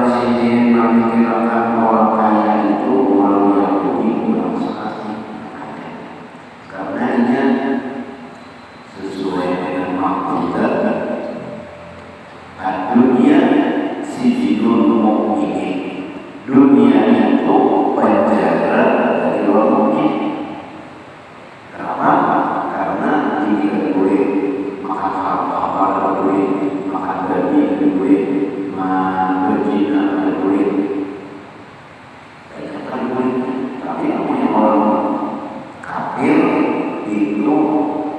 sini memikirkan orang kaya itu orang Yahudi kurang sekali. Karenanya sesuai dengan maksud dunia si judul mukmin. Dunia itu penjara dari orang mukmin. Kenapa? Karena ini boleh makan halal, boleh makan daging, boleh berzina, boleh. Tapi namanya orang kafir itu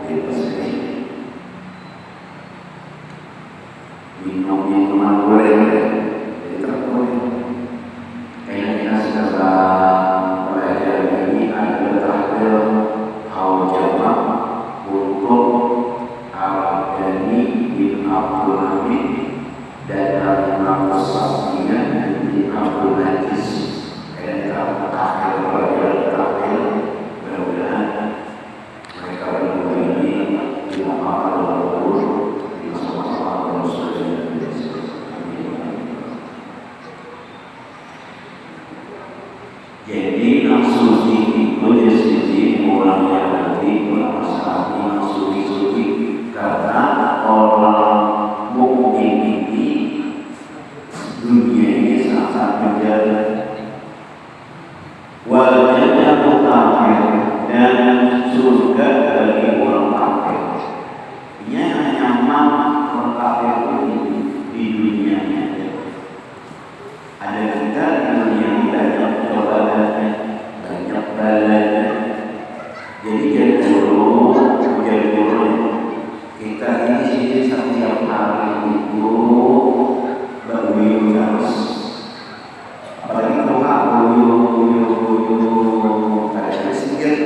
bebas ini. Minumnya cuma boleh, jadi tak boleh. Kayak kita sekarang belajar ini ada terakhir hal jamaah untuk Al-Ghani bin Abdul Hamid dan Al-Imam Syafi'iyah bin Abdul Aziz. Kayak kita terakhir belajar terakhir, mudah-mudahan mereka berdua ini dimaafkan oleh Allah. Jadi nafsu itu dari sisi orang yang nanti bermasalah nafsu suci karena orang mukmin ini dunia ini sangat menjaga wajahnya kafir dan surga bagi orang kafir. Ia nyaman orang kafir ini di dunianya. Ada kita yang banyak cobaannya, banyak balanya. Jadi dulu kita ini sini setiap hari itu berbuyung terus. Apalagi kalau buyung ada sedikit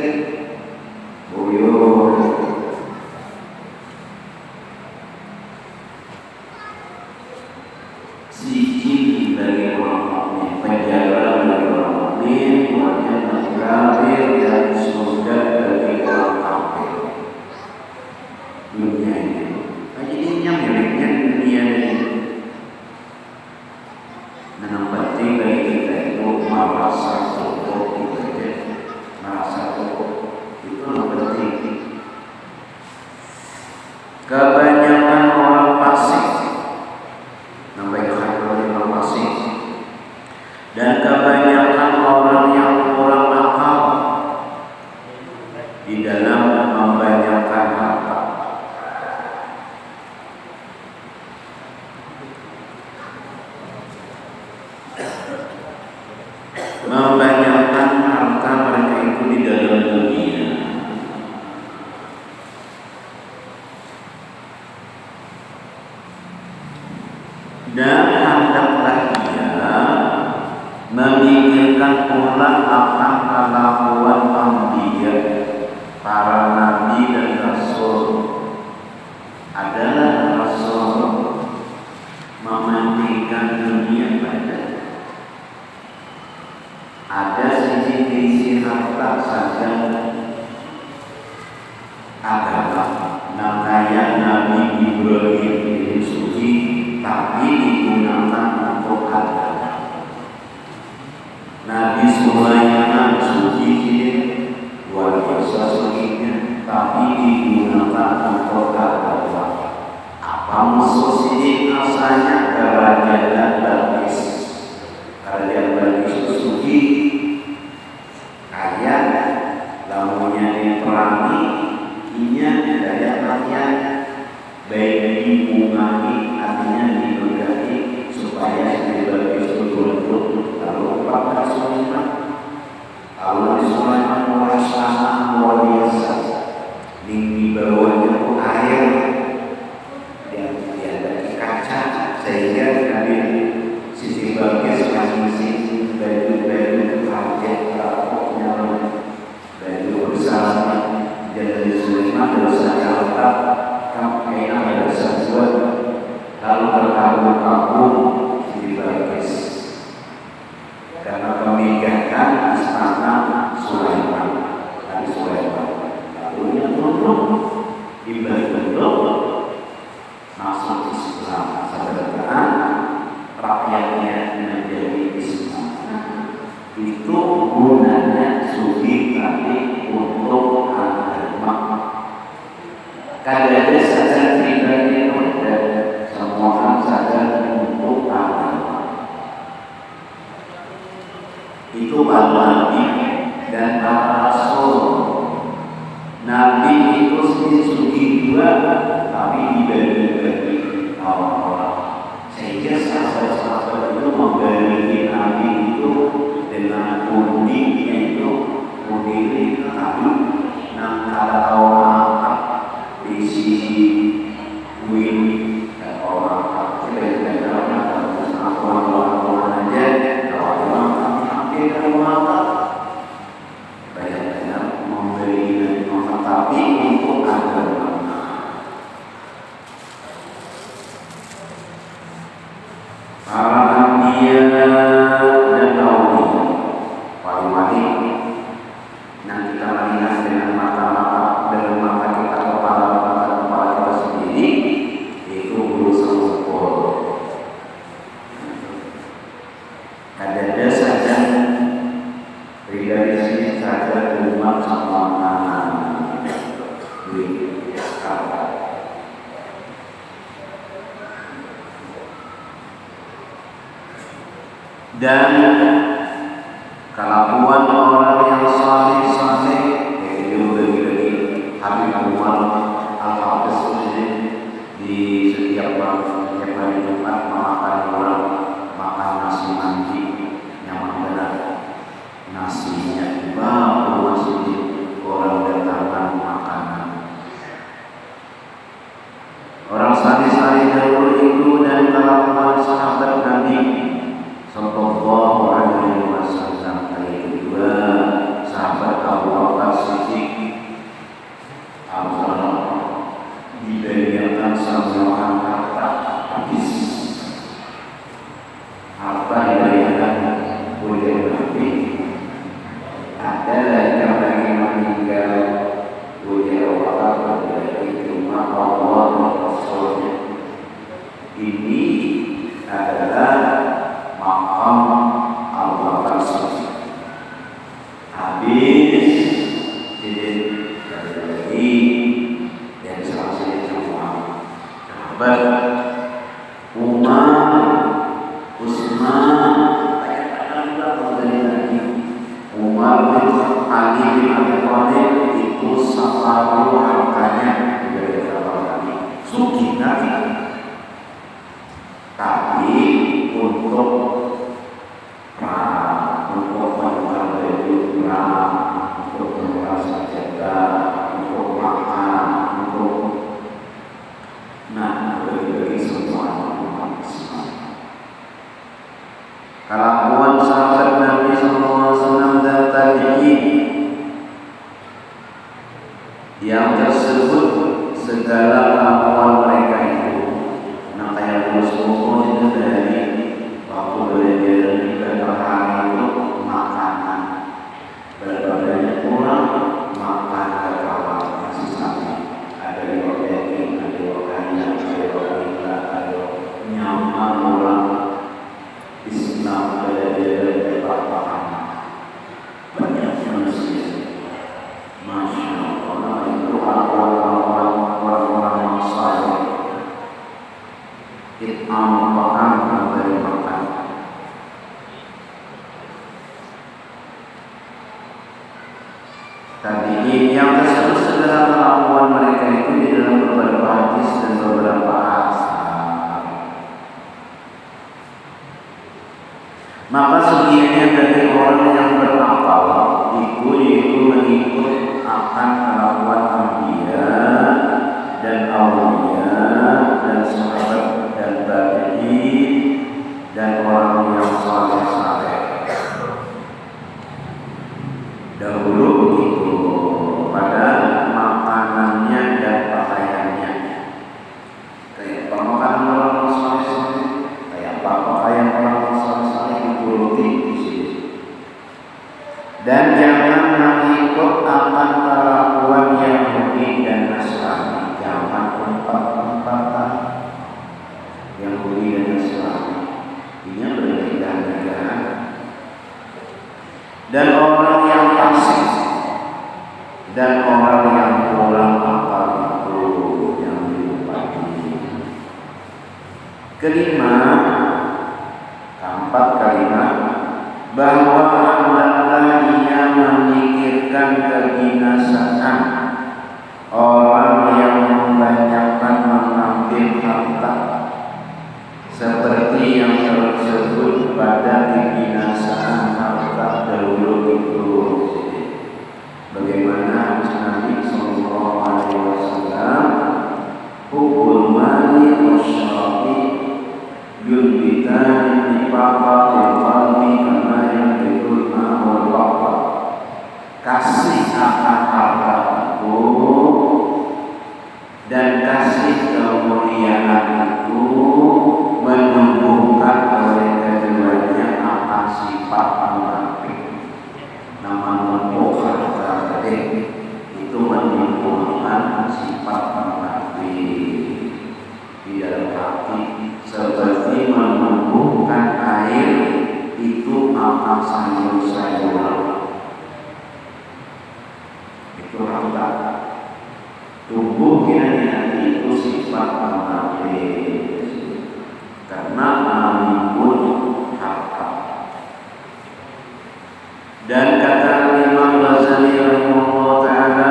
buyung. Siji dari orang mukmin, penjara dari orang mukmin, wajah kafir dan surga dari orang kafir. Dunia ini, jadi yang miliknya dunia ini. Dan yang penting bagi kita itu merasa cukup, merasa cukup itu yang penting. Kebanyakan orang fasik dan kebanyakan orang yang kurang akal di dalam membanyakan harta. Membanyakan harta mereka itu di dalam dunia. Dan hendaklah dia memikirkan pula akan kelakuan anbiya, para nabi dan rasul. Adalah rasul mementingkan dunia pada. Ada sisi harta saja adalah namanya Nabi Ibrahim ini suci, tapi digunakan untuk agama. Nabi Sulaiman suci luar biasa sucinya, tapi digunakan untuk agama. Apa maksud sini? Asalnya kerajaan Balkis. Kerajaan Balkis itu suci, kaya, lamunya diperangi, inya daya rakyat, baik dibungahi, artinya diberkahi supaya di Balkis betul-betul. Lalu Pak Sulaiman, Allah Sulaiman merasa luar biasa, di bawahnya pun air dan ada kaca sehingga dari sisi Balkis masing-masing baju-baju hajat rapoknya baju bersama dan dari Sulaiman dosanya lengkap kampenya ada dosa buat lalu terkabul-kabul di Balkis karena pemegahkan istana Sulaiman. Nabi itu sugi juga, tapi dibagi-bagi orang-orang. Sehingga sahabat-sahabat itu membagi Nabi itu dengan undi, yaitu undi kayu. Nah, ada orang di sisi win dan orang kita orang aja, orang hampir orang banyak memberi dan tapi untuk agama. Para nabi dan aulia, wali-wali, yang kita melihat dengan mata kita kepala kita sendiri, itu guru sepuh. Ada saja pribadi sini saja umat sama dan kelakuan orang yang saleh itu bagi Habib Umar Al-Hafiz di setiap hari Jumat makan orang makan nasi mandi yang benar, nasinya dibawa masjid, orang datangkan makanan. Orang saleh dahulu itu dan kelakuan sahabat Nabi Sallallahu Alaihi Wasallam, kedua sahabat Abu Bakar Siddiq diberikan semua harta habis, harta diberikan oleh Nabi. Ada yang lagi meninggal oleh Allah dari cuma Allah dan Rasulnya. Ini adalah makam Abu Bakar Siddiq. Habis jadi lagi dan selesai semua sahabat Umar, Utsman, Umar bin Ali bin Abi Thalib itu separuh hartanya dari Nabi. Suki Nabi. Tapi untuk melakukan baju perang, untuk menguras senjata, untuk makan, untuk bagi semua umat Islam. Kelakuan sahabat Nabi SAW dan tabi'in yang tersebut segala kelakuan mereka itu, nah kayak Rasulullah itu dari waktu belajar di hari itu makanan berbagai kurang makan kekawan masih sama, ada yang daging, ada yang ayam, ada yang ada nyaman orang Islam belajar dari papahan banyak manusia, masya Allah itu orang-orang yang saleh it'am makan dari makan. Tadi yang tersebut segala kelakuan mereka itu di dalam beberapa hadis dan beberapa asar. Maka sebagiannya dari orang yang berakal itu yaitu mengikut akan kelakuan Anbiya dan Aulia dan sahabat dan tabi'in dan orang yang saleh-saleh. Dahulu begitu pada makanannya dan pakaiannya. Kayak apa makanan orang saleh-saleh, kayak apa pakaian orang saleh-saleh dituruti di sini. Dan jangan mengikut akan kelakuan Yahudi dan Nasrani. Jangan umpat-umpatan Yahudi dan Nasrani. Ini berbeda negara. Dan orang yang fasik dan orang yang kurang akal itu yang diumpati. Kelima, keempat kalimat bahwa hendaklah ia memikirkan kebinasaan akan harta itu dan kasih kemuliaan itu menumbuhkan oleh keduanya akan sifat munafik. Nama menumbuh harta itu menimbulkan sifat munafik di dalam hati, seperti menumbuhkan air itu akan sayur-sayuran. Itu harta tumbuh kiranya itu sifat munafik karena menimbul harta. Dan kata Imam Ghazali rahimahullah taala,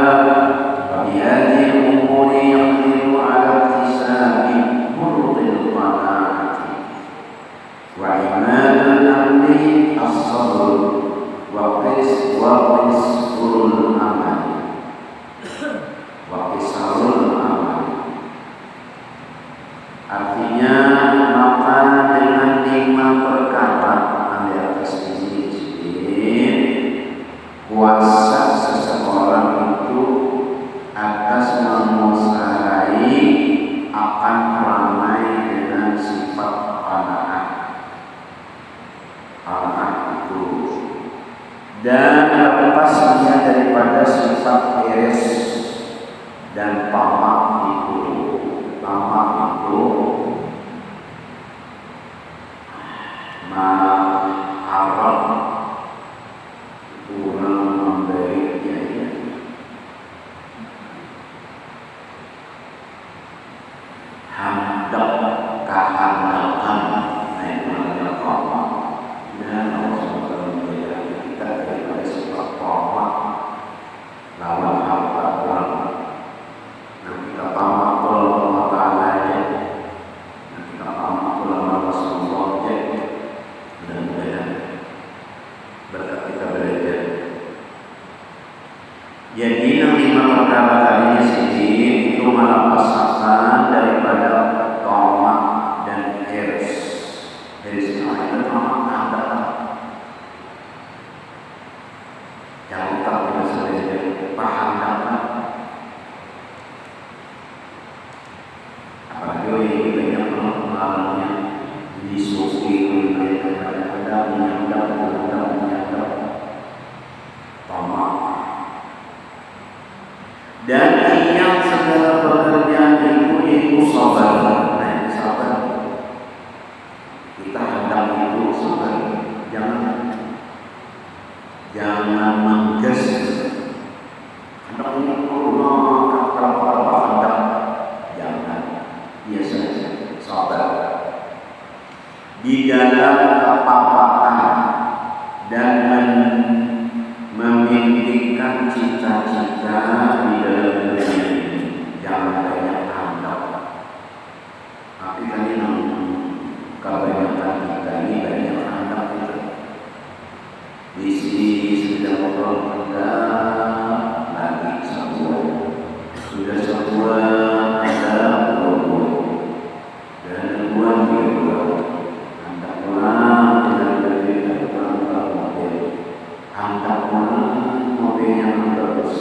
"Bi hadhihi umuri yaqdiru ala ihtisabi murudil qanaati wa imanul amri as-sabr wa qisrul amal wa qisrul amal." Artinya maka dengan 5 perkara di atas ini kuasa seseorang itu atas menguasai akan ramai dengan sifat qanaah itu dan lepasnya daripada sifat iris dan tamak itu. Tamak itu harap kurang memberi biaya, hendak kehandakan naiknya tamak. Dan Allah SWT menjadikan kita daripada sifat tamak lawan harta orang. Dan kita tamak kalau Allah Ta'ala ya, dan kita tamak kalau Rasulullah ya, mudah-mudahan berkat kita belajar. Jadi 5 perkara tadi sendiri itu melepas daripada tamak dan iris. Iris itu tamak ada. Jangan tak bisa saja paham dapat. Apalagi ini banyak pengalamannya disukai oleh ada menyandang tamak. Dan yang segala pekerjaan itu sabar. Nah, sabar. Kita hendak itu sabar. Jangan mengges. Hendak ini Allah kalau hendak jangan. Biasa sabar. Di dalam kepapaan dan memimpikan cita-cita di dalam dunia ini, jangan banyak hendak. Tapi tadi kebanyakan kita ini banyak hendak itu. Di sini sudah ngobrol kita lagi sudah sebuah ada buah dan buah juga hendak pulang dengan berbeda pulang mobil, hendak pulang mobil yang bagus,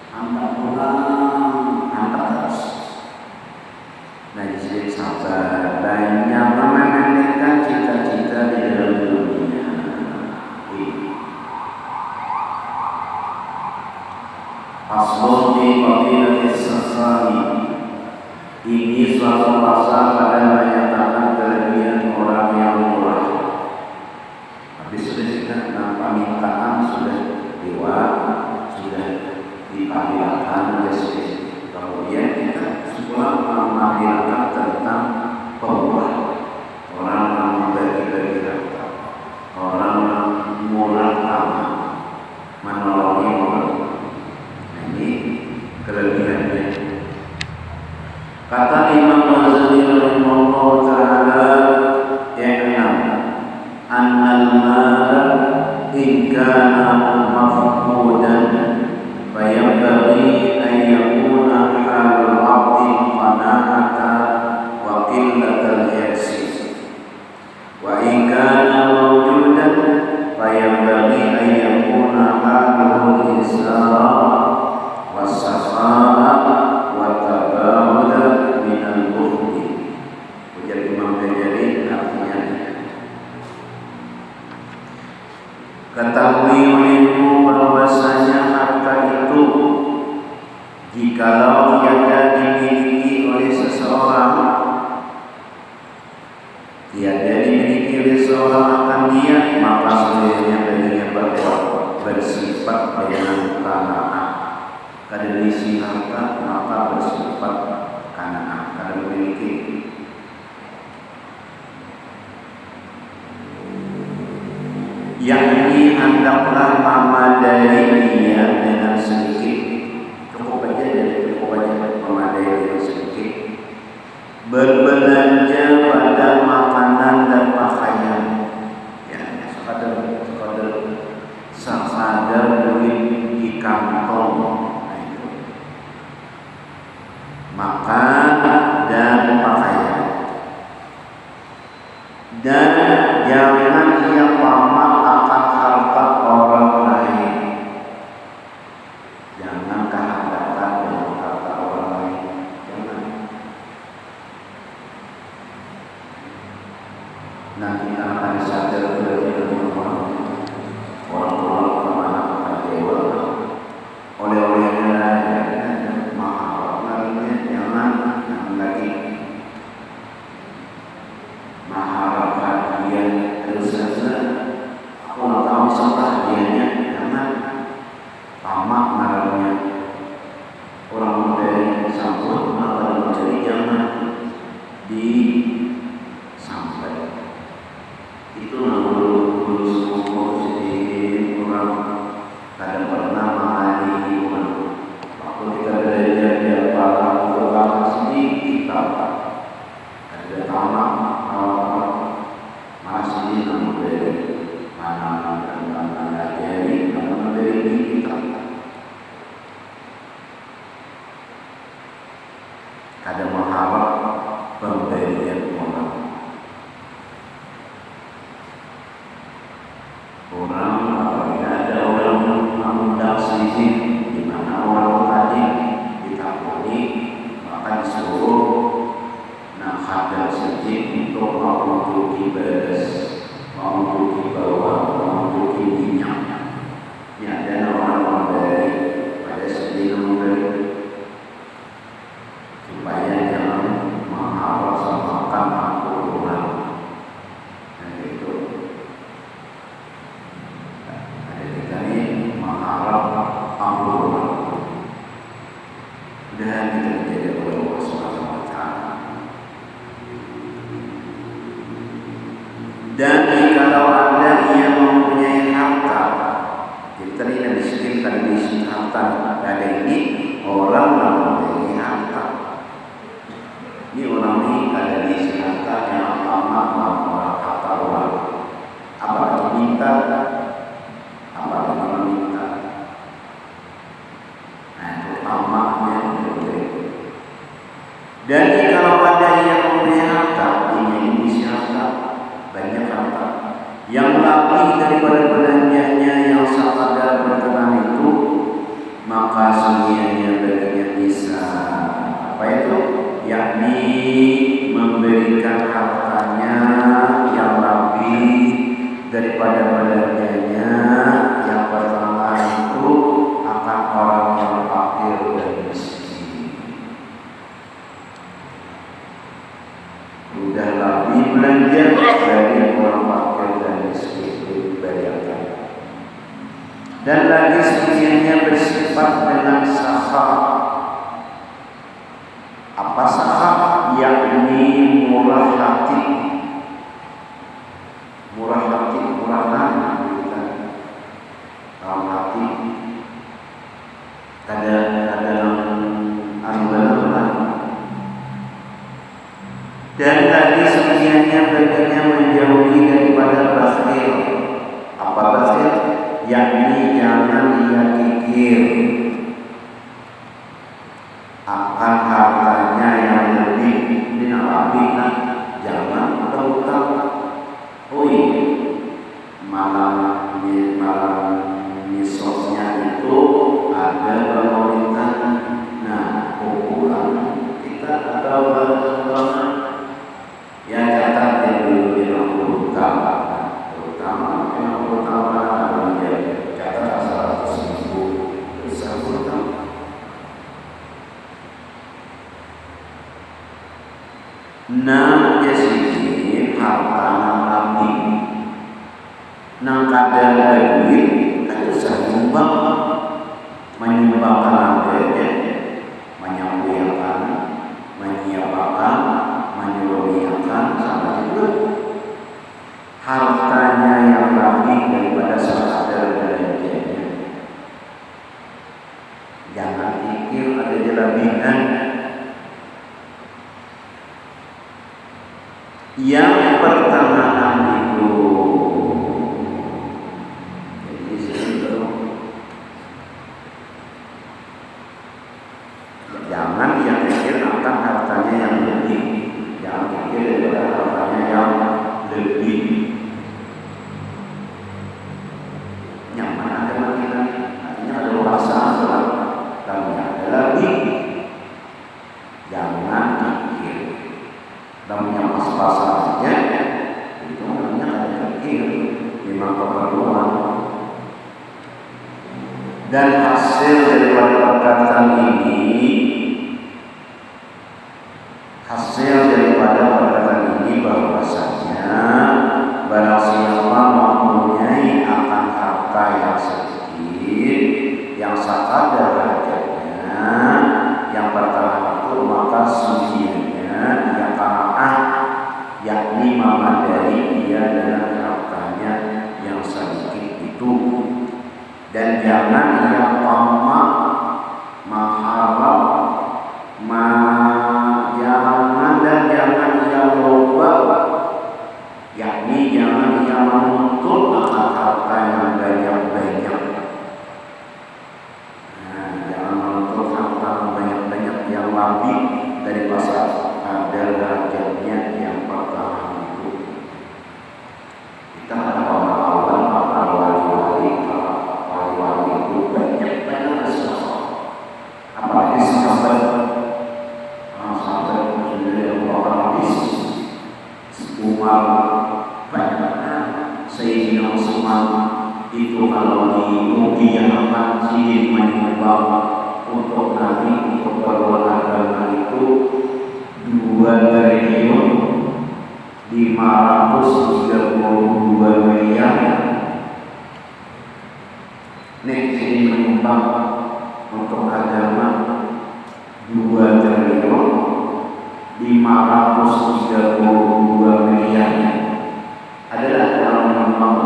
hendak pulang hendak terus. Nah, jadi sabar, banyak memendekkan cita-cita di dalam dunia. Aslun di fadilatis sasari. Ini suatu pasal pada menyatakan kelebihan orang yang murah. Habis sudah kita permintaan sudah lewat, sudah dipadilakan, kemudian kita semua memadilakan tentang pemurah. Orang yang membagi-bagi harta, orang yang murah aman, menolongi orang. Ini kelebihannya. Kata Imam Ghazali rahimahullah taala, "Ya'lam annal mal in kana mafqudan jikalau tiada dimiliki oleh seseorang, tiada dimiliki oleh seseorang akan dia, maka seluruhnya baginya bersifat dengan kanaan. Kada diisi harta maka bersifat kanaan, kada memiliki. Yakni hendaklah memadai dia dengan sedikit. Cukup aja memadai dengan sedikit. Berbelanja pada makanan dan pakaian. Ya, sekadar duit di kantong. Makan dan pakaian. Dan jangan ia pamer akan harta orang lain. Jangan kehandakan dengan harta orang lain. Jangan. Nanti akan disadar orang kemana dewa oleh-olehnya mahal larinya, jangan lagi mahal hadiah terus saja. Aku nggak tahu siapa hadiahnya, jangan tamak marahnya orang dari sambut atau dari jangan disampai. Itu dulu semua jadi orang kadang pernah mengalami waktu kita belajar di apalah sedikit ada tamak masih namun dari mana dari namun dari kita kadang mengharap pemberian orang. Apabila ada orang mengundang sedikit di mana orang tadi ditakuni, maka disuruh hadal sedikit untuk mengunduki beres, mengunduki bawah, mengunduki minyak. Ya, dan orang dari pada sedih memberi supaya jangan mengharap samakan ampunan. Dan itu mengharap ampunan. Dan kita menjadi oleh Allah Subhanahu wa Ta'ala. Dan jikalau ada ia mempunyai harta, kita ini miskin kan miskin harta. Dan ini orang yang mempunyai harta. Ini orang ini kada diisi harta yang amat harta orang. Apa diminta? Dan kalau ada yang mempunyai harta, ini harta, banyak harta yang lebih daripada belanjanya yang sekadar berkenan itu, maka semuanya baginya bisa apa itu? Yakni memberikan hartanya yang lebih daripada belanjanya yang pertama itu akan orang yang fakir dan miskin. Sudah lebih belanja dari orang fakir dan miskin dibayarkan. Dan lagi semuanya bersifat dengan sahab. Apa sahab? Yakni murah hati. Murah hati, murah hati, dalam hati. Kadang-kadang anggaran. Dan lagi semuanya baginya menjauhi daripada bakhil. Apa bakhil? Yakni jangan ia kikir akan hartanya yang lebih. Ini nabi jangan terutang. Oh iya, malam misosnya itu ada pemerintah. Nah, pukulan kita ada bantuan. Ya catat yang dulu di terutama yang pertama adalah catat 100.000 besar Nang jadi harta nang nabi nang kadang duit kan usah nyumbang, menyumbangkan harganya, menyampaikan, menyiapkan, menyuruhkan sama juga hartanya yang lebih daripada sekadar belanjanya. Jangan pikir ada jelabinan. Yang pertama itu, jadi itu jangan yang pikir akan hartanya yang lebih, jangan pikir daripada hartanya yang lebih. Nyaman ada makinan, artinya ada perasaan dan ada lebih. Jangan pikir. Namanya pas-pasan aja, itu namanya ada pikir, memang keperluan. Dan hasil daripada perkataan ini, bahwasanya barang siapa mempunyai akan harta yang sedikit, yang sekadar hajatnya, yang pertama itu maka sungguhnya ia qanaah, yakni memadai dia dengan hartanya yang sedikit itu, dan jangan ia tamak, mengharap, jangan ia loba, yakni jangan ia menuntut akan harta yang banyak-banyak. Jangan menuntut harta yang banyak-banyak yang lebih dari pasar kadar harganya yang pertama itu. Kita ada kawan-kawan, para wali-wali itu banyak sesuatu. Apalagi sahabat sendiri orang bisnis, Umar banyak, Sayyidina Utsman itu kalau dimuliakan sih menyumbang untuk Nabi, untuk keperluan agama itu 2.532 miliar. Nih sini menyumbang untuk agama 2.532 miliar. Adalah orang menyumbang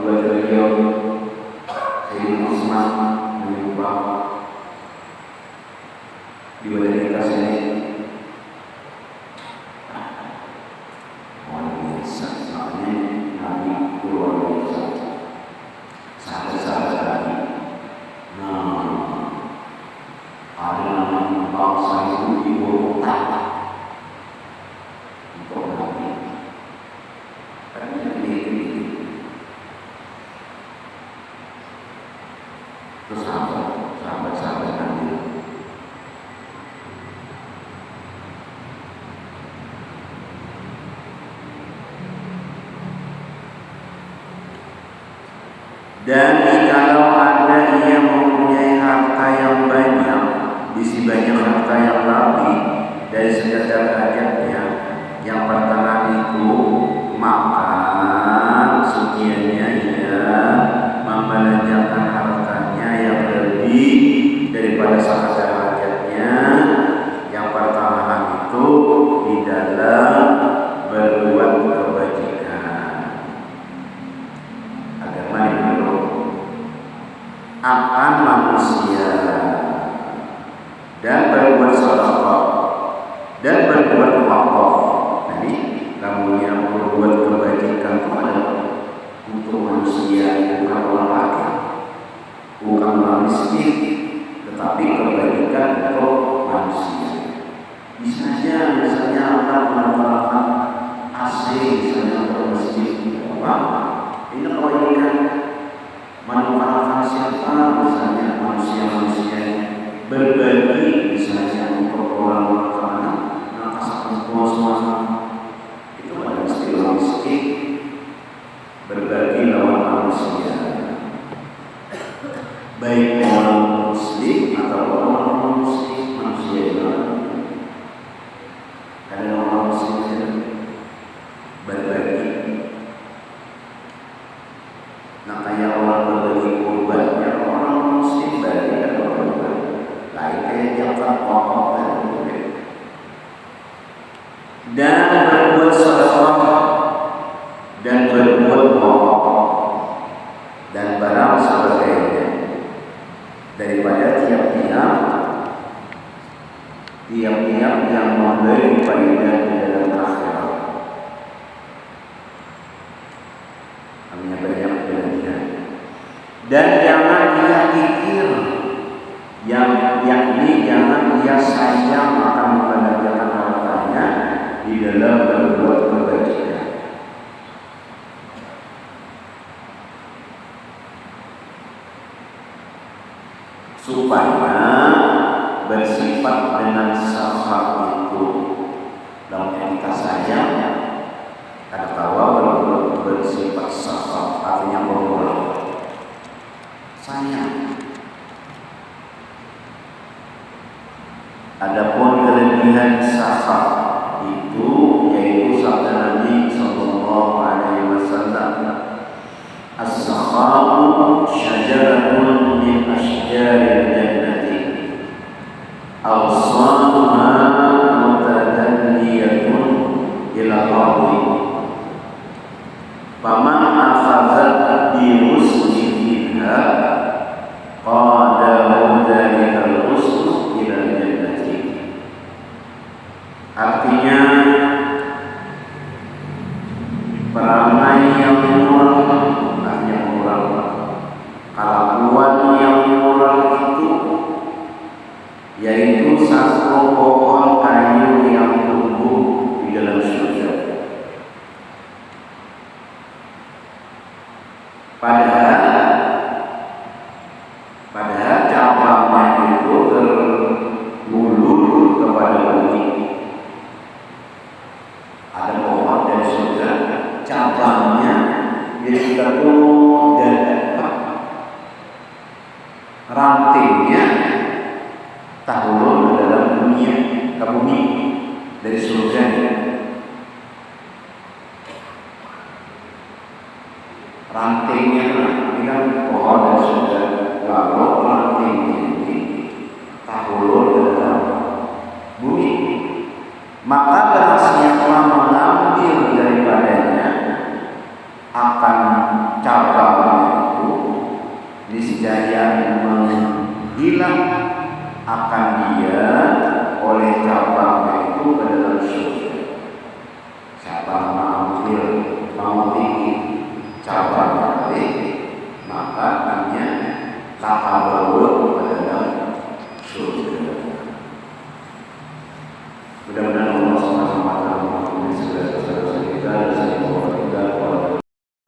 2 triliun. Sayyidina Utsman menyumbang di Amerika sini. Luar biasa, makanya Nabi luar biasa. Sahabat-sahabat Nabi. Ada namanya bangsa itu diurutkan untuk Nabi. Terus sahabat-sahabat Nabi. Dan jikalau ada ia mempunyai harta yang banyak, bisi banyak harta yang lebih dari sekadar hajatnya yang pertama itu, maka sekiannya ia membelanjakan hartanya yang lebih daripada sekadar hajatnya yang pertama itu di dalam berbuat kebajikan. Agama ini akan manusia dan berbuat sedekah dan berbuat wakaf. Jadi kamu yang berbuat kebajikan itu adalah untuk manusia, bukan orang laki, bukan orang miskin, tetapi kebajikan untuk manusia. Bisa saja misalnya akan memanfaatkan AC misalnya untuk masjid, ini kebaikan. Manfaatkan siapa misalnya manusia-manusia berbagi misalnya untuk orang kemana mengkasihkan semua itu adalah istilah miskin, berbagi lawan manusia, baik orang muslim atau orang non muslim. Manusia itu ada orang muslim tiap-tiap yang memberi faedah di dalam akhirat. Namanya banyak kelebihan. Dan jangan ia pikir, yakni jangan ia sayang akan membelanjakan hartanya di dalam berbuat kebajikan. Supaya bersifat dengan sakhar itu, dalam kita sayang, ada tawa berbuat bersifat sakhar, artinya berbuat sayang. Adapun kelebihan sakhar itu yaitu sabda Nabi sallallahu alaihi wasallam, as-sakharu syajaratun min asjaril jannati awsaluha mutadalliyatun ila ardi faman akhadha bi musliminha qadahu dhalikal uslu ila jannati. Artinya perangai yang murah, kelakuan yang murah itu yaitu satu pohon kayu yang tumbuh di dalam surga. Padahal cabangnya itu terulur kepada bumi. Ada pohon dari surga, cabangnya jadi terulur dan rantingnya tahulur ke dalam dunia, ke bumi dari surga. Rantingnya ini kan pohon dari surga, lalu rantingnya ini tahulur ke dalam bumi. Maka barang siapa mengambil daripadanya akan cabangnya itu niscaya menghilang akan dia oleh cabangnya itu ke